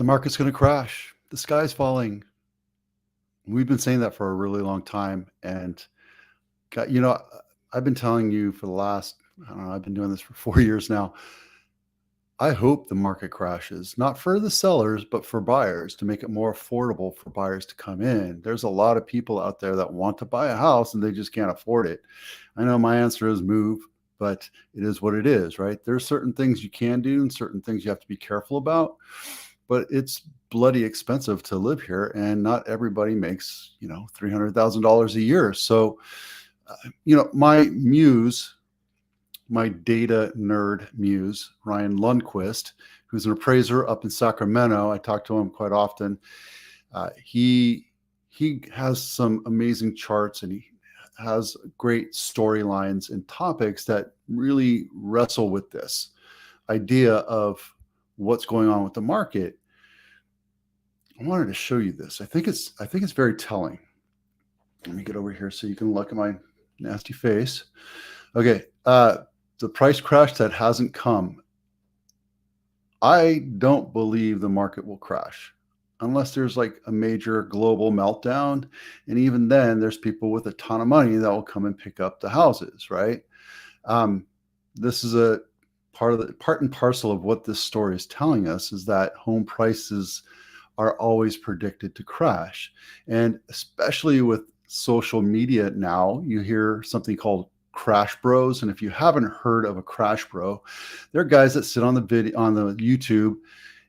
The market's going to crash. The sky's falling. We've been saying that for a really long time. And, you know, I've been telling you for the last, I don't know, I've been doing this for 4 years now. I hope the market crashes, not for the sellers, but for buyers to make it more affordable for buyers to come in. There's a lot of people out there that want to buy a house and they just can't afford it. I know my answer is move, but it is what it is, right? There's certain things you can do and certain things you have to be careful about, but it's bloody expensive to live here and not everybody makes, $300,000 a year. So, my data nerd muse, Ryan Lundquist, who's an appraiser up in Sacramento. I talk to him quite often. He has some amazing charts and he has great storylines and topics that really wrestle with this idea of what's going on with the market. I wanted to show you this. I think it's very telling. Let me get over here so you can look at my nasty face. Okay. The price crash that hasn't come. I don't believe the market will crash unless there's like a major global meltdown. And even then, there's people with a ton of money that will come and pick up the houses, right? This is a part and parcel of what this story is telling us is that home prices are always predicted to crash. And especially with social media now, you hear something called crash bros. And if you haven't heard of a crash bro, they're guys that sit on the YouTube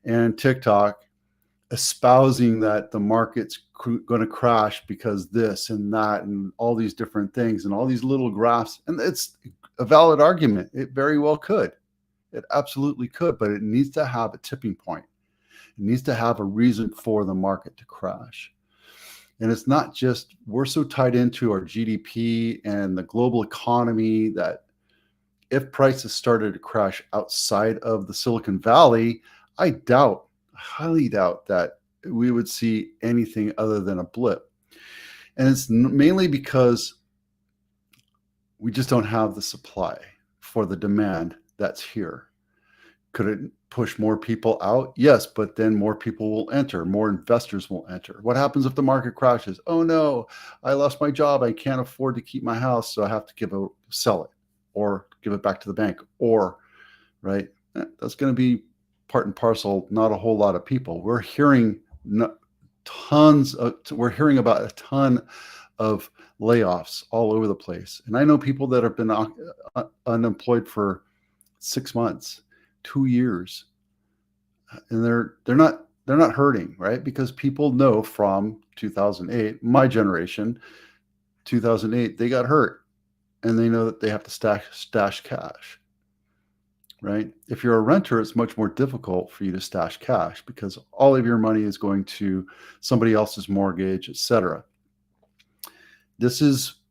and TikTok espousing that the market's going to crash because this and that and all these different things and all these little graphs. And it's a valid argument. It very well could. It absolutely could, but it needs to have a tipping point. It needs to have a reason for the market to crash. And it's not just we're so tied into our GDP and the global economy that if prices started to crash outside of the Silicon Valley, I highly doubt that we would see anything other than a blip. And it's mainly because we just don't have the supply for the demand that's here. Could it push more people out? Yes, but then more people will enter, more investors will enter. What happens if the market crashes? Oh no, I lost my job. I can't afford to keep my house, so I have to sell it or give it back to the bank right? That's going to be part and parcel, not a whole lot of people. We're hearing about a ton of layoffs all over the place. And I know people that have been unemployed for 6 months, 2 years, and they're not hurting, right? Because people know from 2008, my generation, 2008, they got hurt, and they know that they have to stash cash, right? If you're a renter, it's much more difficult for you to stash cash because all of your money is going to somebody else's mortgage, etc. This is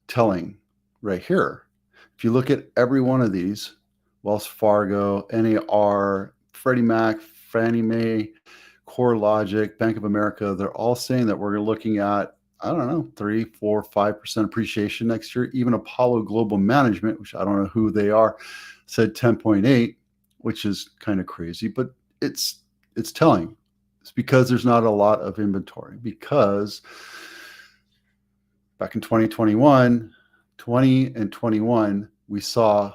telling right here. If you look at every one of these, Wells Fargo, NAR, Freddie Mac, Fannie Mae, CoreLogic, Bank of America, they're all saying that we're looking at, I don't know, 3, 4, 5% appreciation next year. Even Apollo Global Management, which I don't know who they are, said 10.8, which is kind of crazy, but it's telling. It's because there's not a lot of inventory, because back in 2021, 20 and 21, we saw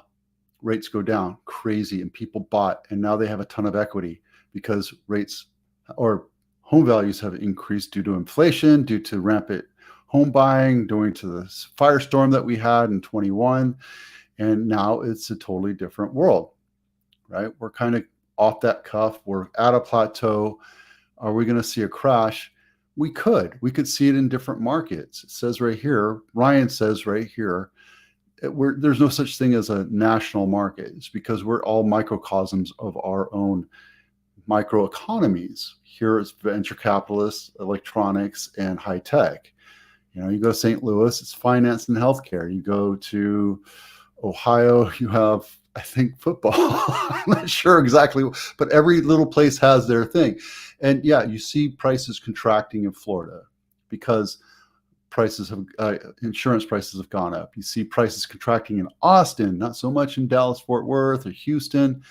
rates go down crazy and people bought, and now they have a ton of equity because rates or home values have increased due to inflation, due to rampant home buying, due to the firestorm that we had in 21. And now it's a totally different world, right? We're kind of off that cuff. We're at a plateau. Are we going to see a crash? We could see it in different markets. It says right here, Ryan says right here, there's no such thing as a national market. It's because we're all microcosms of our own microeconomies. Here it's venture capitalists, electronics, and high tech. You go to St. Louis, it's finance and healthcare. You go to Ohio, you have, I think, football. I'm not sure exactly, but every little place has their thing. And yeah, you see prices contracting in Florida because insurance prices have gone up. You see prices contracting in Austin, not so much in Dallas, Fort Worth, or Houston.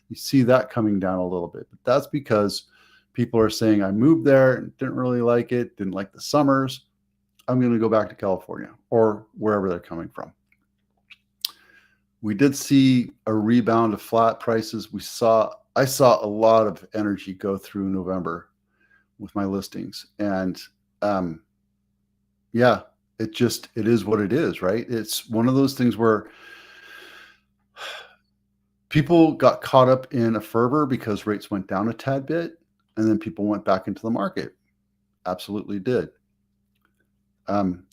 You see that coming down a little bit, but that's because people are saying, I moved there and didn't really like it, didn't like the summers. I'm going to go back to California or wherever they're coming from. We did see a rebound of flat prices. I saw a lot of energy go through November with my listings. And yeah, it is what it is, right? It's one of those things where people got caught up in a fervor because rates went down a tad bit, and then people went back into the market. Absolutely did.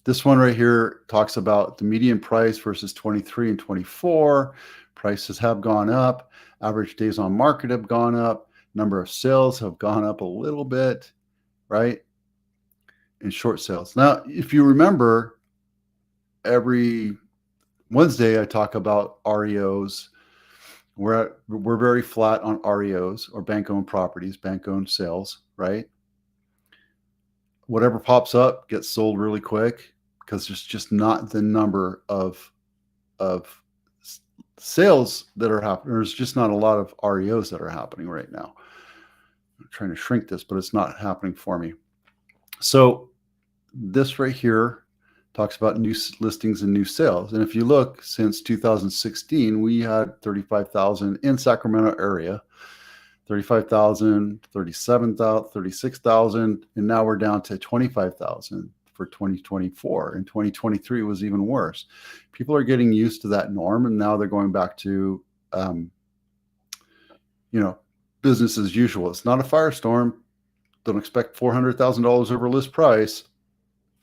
This one right here talks about the median price versus 23 and 24. Prices have gone up. Average days on market have gone up. Number of sales have gone up a little bit, right? In short sales. Now, if you remember, every Wednesday I talk about REOs. We're very flat on REOs, or bank-owned properties, bank-owned sales, right? Whatever pops up gets sold really quick because there's just not the number of sales that are happening. There's just not a lot of REOs that are happening right now. I'm trying to shrink this, but it's not happening for me. So this right here talks about new listings and new sales. And if you look, since 2016, we had 35,000 in Sacramento area, 35,000, 37,000, 36,000, and now we're down to 25,000 for 2024. And 2023 was even worse. People are getting used to that norm, and now they're going back to, business as usual. It's not a firestorm. Don't expect $400,000 over list price,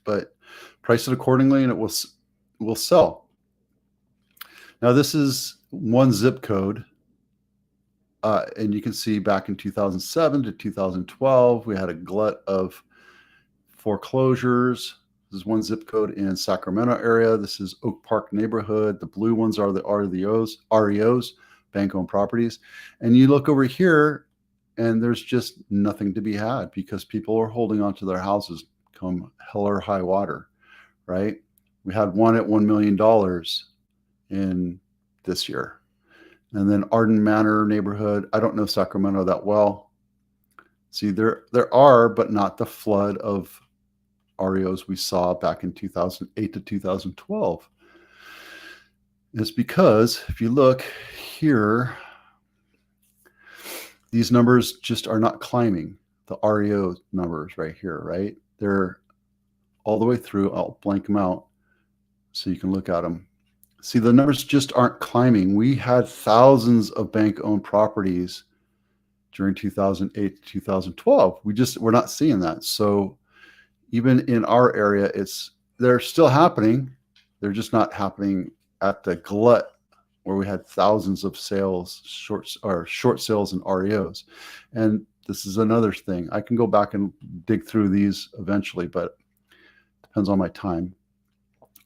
but price it accordingly, and it will sell. Now, this is one zip code. And you can see back in 2007 to 2012, we had a glut of foreclosures. This is one zip code in Sacramento area. This is Oak Park neighborhood. The blue ones are the REOs, bank-owned properties. And you look over here, and there's just nothing to be had because people are holding on to their houses come hell or high water, right? We had one at $1 million in this year. And then Arden Manor neighborhood, I don't know Sacramento that well. See, there are, but not the flood of REOs we saw back in 2008 to 2012. It's because if you look here, these numbers just are not climbing. The REO numbers right here, right? They're all the way through. I'll blank them out so you can look at them. See, the numbers just aren't climbing. We had thousands of bank-owned properties during 2008 to 2012. We're not seeing that. So even in our area, they're still happening. They're just not happening at the glut where we had thousands of sales, short sales and REOs. And this is another thing. I can go back and dig through these eventually, but it depends on my time.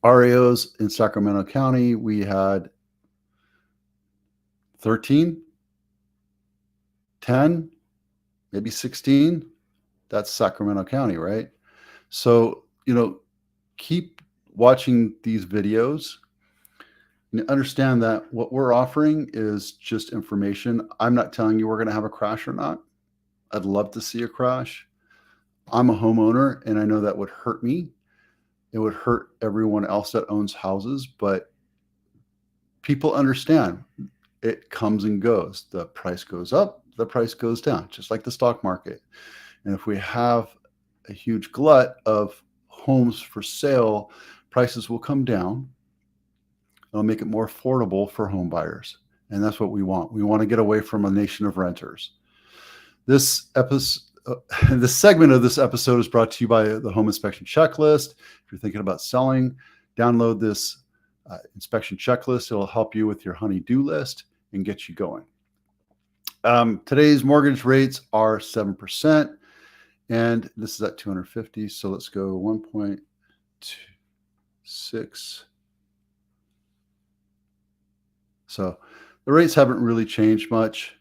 REOs in Sacramento County, we had 13, 10, maybe 16. That's Sacramento County, right? So, keep watching these videos and understand that what we're offering is just information. I'm not telling you we're going to have a crash or not. I'd love to see a crash. I'm a homeowner, and I know that would hurt me. It would hurt everyone else that owns houses, but people understand it comes and goes. The price goes up, the price goes down, just like the stock market. And if we have a huge glut of homes for sale, prices will come down. It'll make it more affordable for home buyers. And that's what we want. We want to get away from a nation of renters. This segment of this episode is brought to you by the Home Inspection Checklist. If you're thinking about selling, download this inspection checklist. It'll help you with your honey-do list and get you going. Today's mortgage rates are 7%, and this is at 250. So let's go 1.26. So the rates haven't really changed much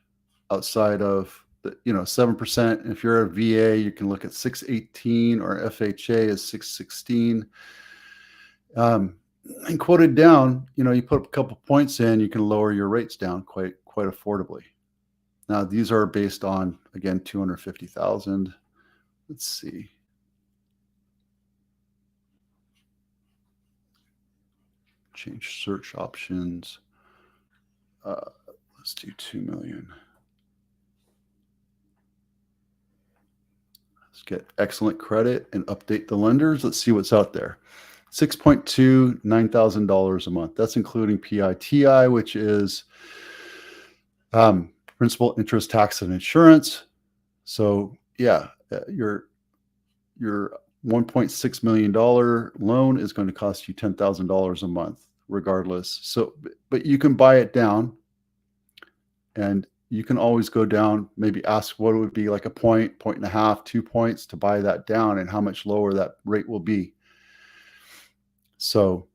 outside of 7%. If you're a VA, you can look at 618, or FHA is 616. And quoted down, you put a couple points in, you can lower your rates down quite affordably. Now these are based on, again, 250,000. Let's see. Change search options. Let's do 2 million. Let's get excellent credit and update the lenders. Let's see what's out there. 6.2, $9,000 a month. That's including PITI, which is principal, interest, tax, and insurance. So yeah, your $1.6 million loan is going to cost you $10,000 a month, regardless. So, but you can buy it down, and you can always go down, maybe ask what it would be, like a point and a half, 2 points to buy that down, and how much lower that rate will be. So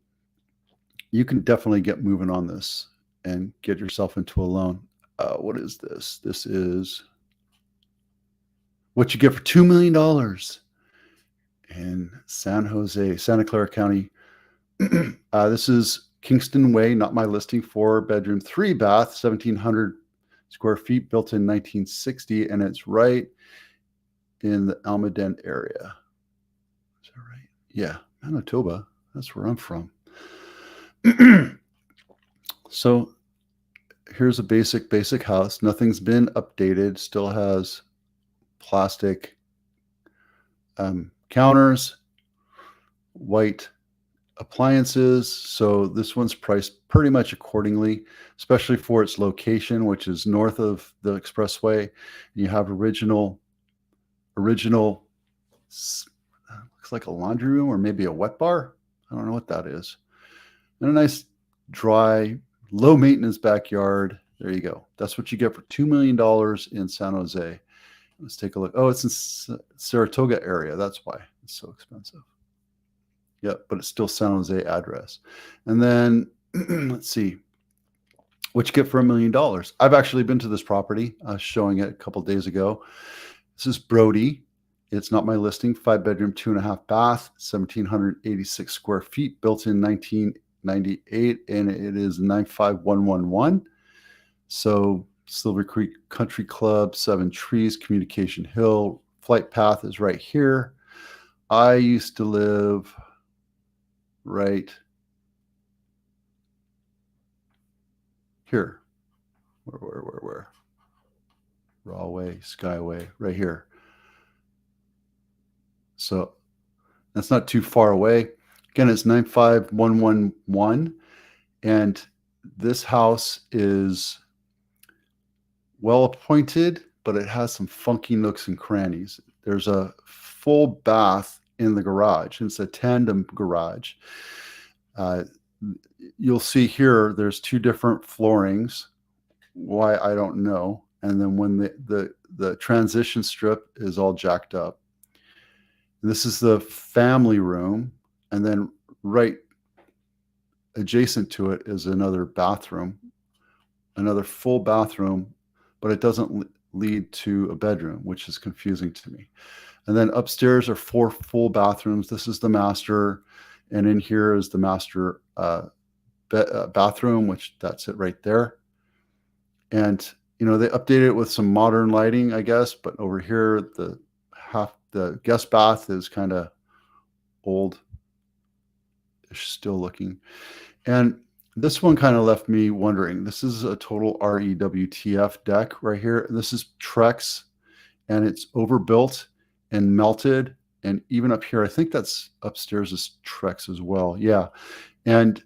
you can definitely get moving on this and get yourself into a loan. What is this? This is what you get for $2 million in San Jose, Santa Clara County. This is Kingston Way, not my listing, 4-bedroom, 3-bath, 1,700 square feet, built in 1960, and it's right in the Almaden area. Is that right? Yeah, Manitoba. That's where I'm from. So here's a basic house. Nothing's been updated. Still has plastic counters, white appliances. So this one's priced pretty much accordingly, especially for its location, which is north of the expressway. You have original looks like a laundry room or maybe a wet bar. I don't know what that is. And a nice, dry, low maintenance backyard. There you go. That's what you get for $2 million in San Jose. Let's take a look. Oh, it's in Saratoga area. That's why it's so expensive. Yep, but it's still San Jose address. And then let's see what you get for $1 million. I've actually been to this property. I was showing it a couple days ago. This is Brody. It's not my listing. 5-bedroom, 2.5-bath, 1,786 square feet, built in 1998, and it is 95111. So Silver Creek Country Club, 7 Trees, Communication Hill, flight path is right here. I used to live right here. Where? Rawway, Skyway, right here. So that's not too far away. Again, it's 95111, and this house is well appointed, but it has some funky nooks and crannies. There's a full bath in the garage, and it's a tandem garage. You'll see here there's 2 different floorings. Why, I don't know. And then when the transition strip is all jacked up. This is the family room, and then right adjacent to it is another bathroom, another full bathroom, but it doesn't lead to a bedroom, which is confusing to me. And then upstairs are 4 full bathrooms. This is the master, and in here is the master bathroom, which that's it right there. And they updated it with some modern lighting, I guess, but over here the guest bath is kind of old, still looking. And this one kind of left me wondering. This is a total REWTF deck right here. This is Trex, and it's overbuilt and melted. And even up here, I think that's upstairs is Trex as well. Yeah. And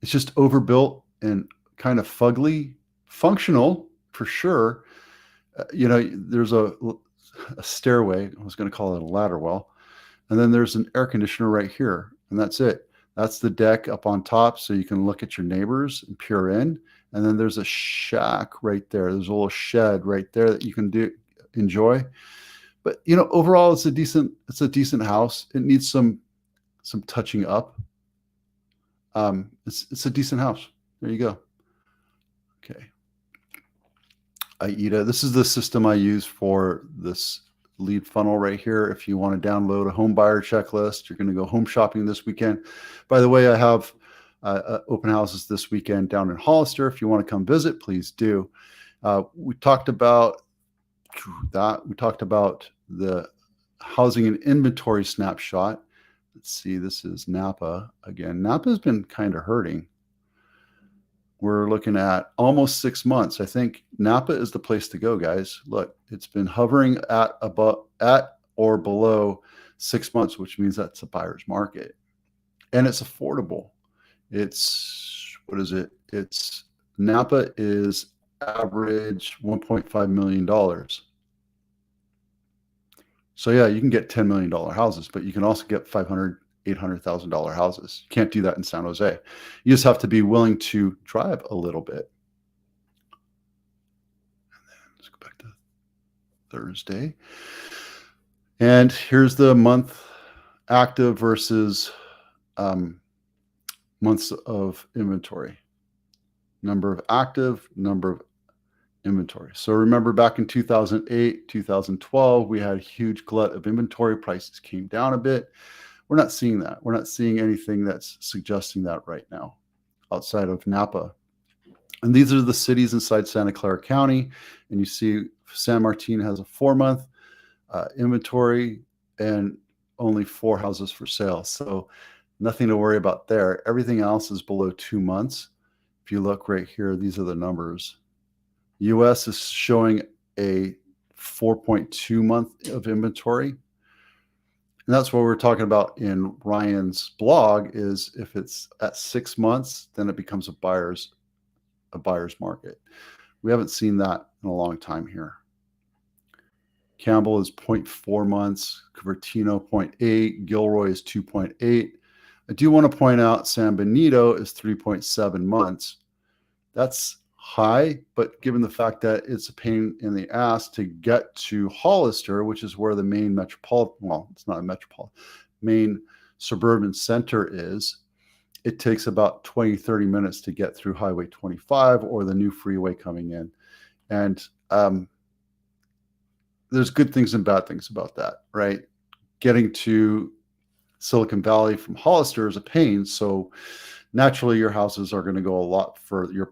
it's just overbuilt and kind of fugly, functional for sure. There's a stairway. I was going to call it a ladder well. And then there's an air conditioner right here. And that's it. That's the deck up on top, so you can look at your neighbors and peer in. And then there's a shack right there. There's a little shed right there that you can enjoy. But overall, it's a decent house. It needs some touching up. It's a decent house. There you go. Okay. AIDA. This is the system I use for this lead funnel right here. If you want to download a home buyer checklist, you're going to go home shopping this weekend. By the way, I have open houses this weekend down in Hollister. If you want to come visit, please do. We talked about that. We talked about the housing and inventory snapshot. Let's see, this is Napa again. Napa's been kind of hurting. We're looking at almost 6 months. I think Napa is the place to go, guys. Look, it's been hovering at or below 6 months, which means that's a buyer's market. And it's affordable. It's, what is it? It's Napa is average $1.5 million. So yeah, you can get $10 million houses, but you can also get $500,000, $800,000 houses. You can't do that in San Jose. You just have to be willing to drive a little bit. And then let's go back to Thursday. And here's the month active versus months of inventory. Number of active, number of inventory. So remember back in 2008, 2012, we had a huge glut of inventory. Prices came down a bit. We're not seeing that. We're not seeing anything that's suggesting that right now outside of Napa. And these are the cities inside Santa Clara County. And you see San Martin has a 4-month inventory and only 4 houses for sale. So nothing to worry about there. Everything else is below 2 months. If you look right here, these are the numbers. US is showing a 4.2 month of inventory. And that's what we're talking about in Ryan's blog is if it's at 6 months, then it becomes a buyer's market. We haven't seen that in a long time here. Campbell is 0.4 months, Cupertino 0.8, Gilroy is 2.8. I do want to point out San Benito is 3.7 months. That's high, but given the fact that it's a pain in the ass to get to Hollister, which is where the main it's not a metropolitan, main suburban center is, it takes about 20, 30 minutes to get through Highway 25 or the new freeway coming in. And there's good things and bad things about that, right? Getting to Silicon Valley from Hollister is a pain. So naturally your houses are going to go a lot further. Your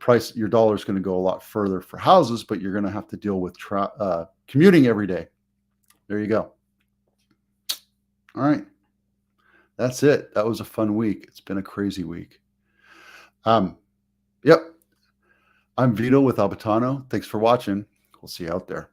dollar is going to go a lot further for houses, but you're going to have to deal with commuting every day. There you go. All right. That's it. That was a fun week. It's been a crazy week. Yep. I'm Vito with Abitano. Thanks for watching. We'll see you out there.